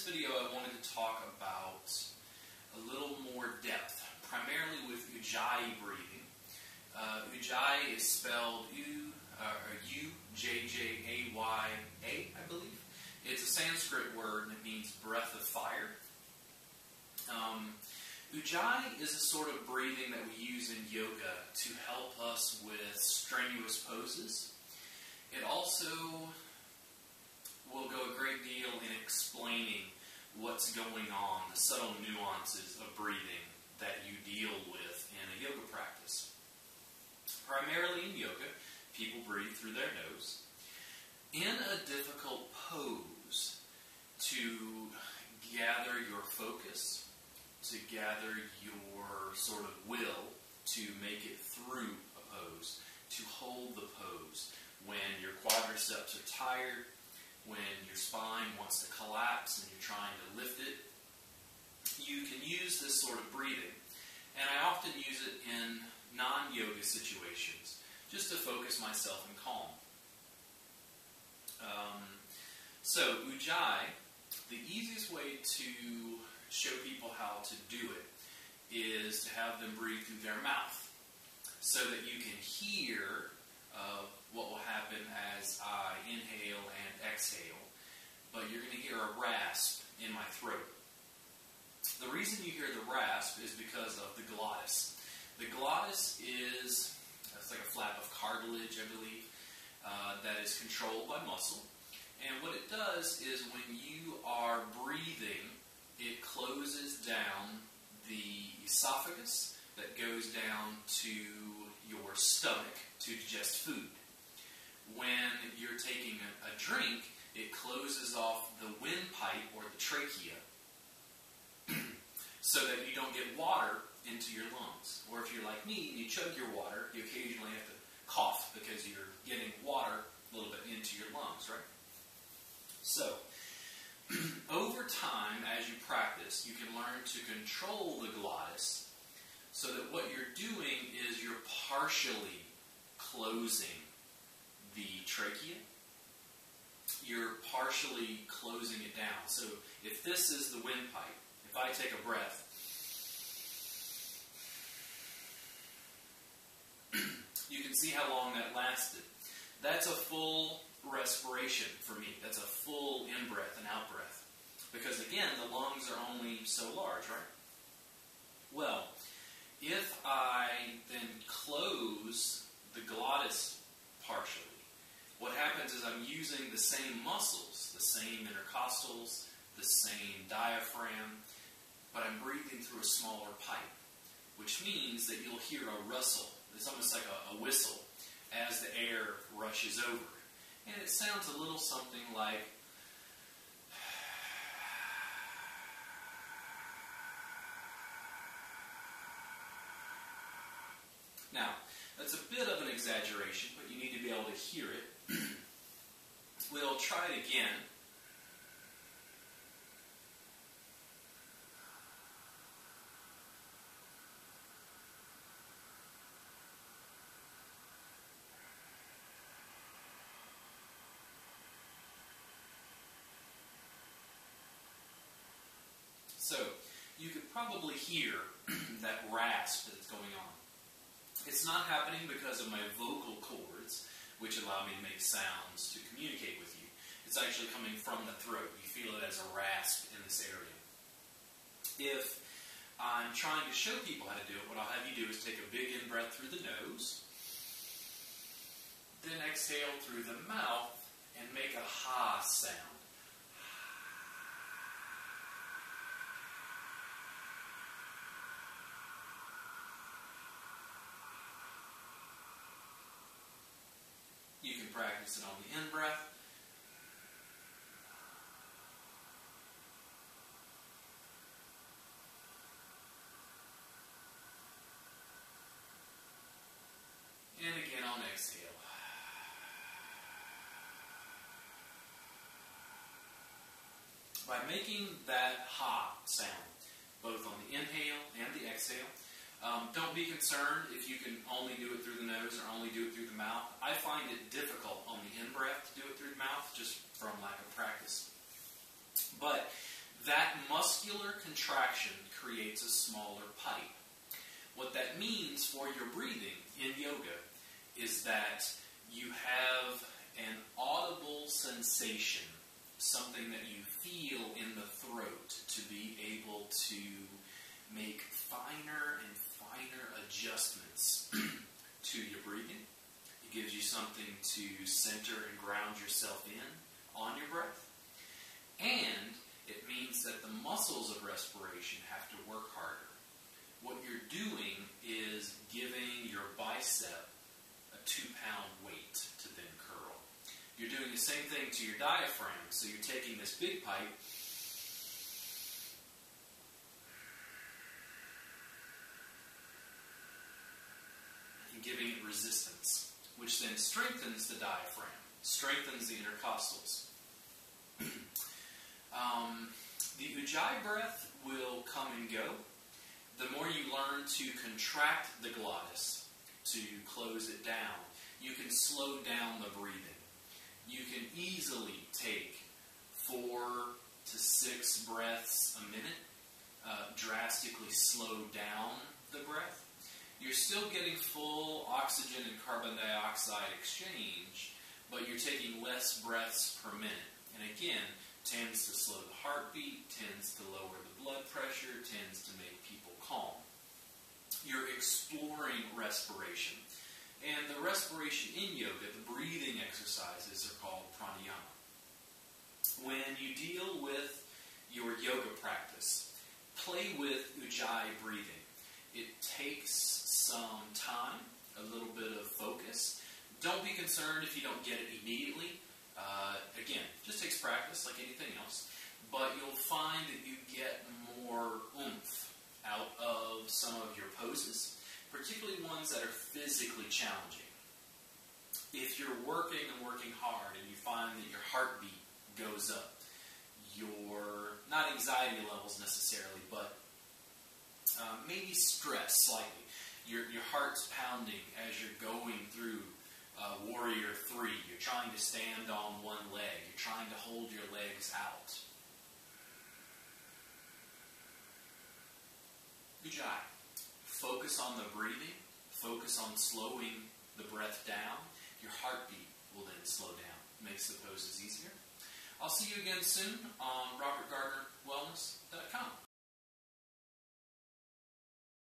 video I wanted to talk about a little more depth, primarily with ujjayi breathing. Ujjayi is spelled U-J-J-A-Y-A, I believe. It's a Sanskrit word and it means breath of fire. Ujjayi is a sort of breathing that we use in yoga to help us with strenuous poses. It also will go a great deal in explaining what's going on, the subtle nuances of breathing that you deal with in a yoga practice. Primarily in yoga, people breathe through their nose. In a difficult pose, to gather your focus, to gather your sort of will to make it through a pose, to hold the pose when your quadriceps are tired, when your spine wants to collapse and you're trying to lift it. You can use this sort of breathing, and I often use it in non-yoga situations, just to focus myself in calm. So, ujjayi, the easiest way to show people how to do it is to have them breathe through their mouth, so that you can hear what will happen as I inhale and exhale, but you're going to hear a rasp in my throat. The reason you hear the rasp is because of the glottis. The glottis is, it's like a flap of cartilage, I believe, that is controlled by muscle. And what it does is when you are breathing, it closes down the esophagus that goes down to your stomach to digest food. When you're taking a drink, it closes off the windpipe or the trachea so that you don't get water into your lungs. Or if you're like me and you chug your water, you occasionally have to cough because you're getting water a little bit into your lungs, right? So, over time, as you practice, you can learn to control the glottis so that what you're doing is you're partially closing the trachea. You're partially closing it down. So if this is the windpipe, if I take a breath, you can see how long that lasted. That's a full respiration for me. That's a full in-breath and out-breath. Because again, the lungs are only so large, right? Well, if I then close the glottis partially, what happens is I'm using the same muscles, the same intercostals, the same diaphragm, but I'm breathing through a smaller pipe, which means that you'll hear a rustle. It's almost like a whistle as the air rushes over. And it sounds a little something like now, that's a bit of an exaggeration, but you need to be able to hear it. We'll try it again. So, you could probably hear that rasp that's going on. It's not happening because of my vocal cords, which allow me to make sounds to communicate with you. It's actually coming from the throat. You feel it as a rasp in this area. If I'm trying to show people how to do it, what I'll have you do is take a big in-breath through the nose, then exhale through the mouth, and make a ha sound. You can practice it on the in-breath. And again on exhale. By making that ha sound, both on the inhale and the exhale, don't be concerned if you can only do it through the nose or only do it through the mouth. I find it difficult on the in-breath to do it through the mouth just from lack of practice. But muscular contraction creates a smaller pipe. What that means for your breathing in yoga is that you have an audible sensation, something that you feel in the throat to be able to make finer and finer adjustments to your breathing. It gives you something to center and ground yourself in on your breath. And it means that the muscles of respiration have to work harder. What you're doing is giving your bicep a 2-pound weight to then curl. You're doing the same thing to your diaphragm. So you're taking this big pipe and giving it resistance, which then strengthens the diaphragm, strengthens the intercostals. The ujjayi breath will come and go. The more you learn to contract the glottis, to close it down, you can slow down the breathing. You can easily take 4 to 6 breaths a minute, drastically slow down the breath. You're still getting full oxygen and carbon dioxide exchange, but you're taking less breaths per minute. And again, tends to slow the heartbeat, tends to lower the blood pressure, tends to make people calm. You're exploring respiration. And the respiration in yoga, the breathing exercises, are called Pranayama. When you deal with your yoga practice, play with ujjayi breathing. It takes some time, a little bit of focus. Don't be concerned if you don't get it immediately. Again, just takes practice like anything else. But you'll find that you get more oomph out of some of your poses, particularly ones that are physically challenging. If you're working and working hard and you find that your heartbeat goes up, your, not anxiety levels necessarily, but maybe stress slightly. Your heart's pounding as you're going through Warrior 3. You're trying to stand on one leg. You're trying to hold your legs out. Ujjayi. Focus on the breathing. Focus on slowing the breath down. Your heartbeat will then slow down. Makes the poses easier. I'll see you again soon on robertgardnerwellness.com.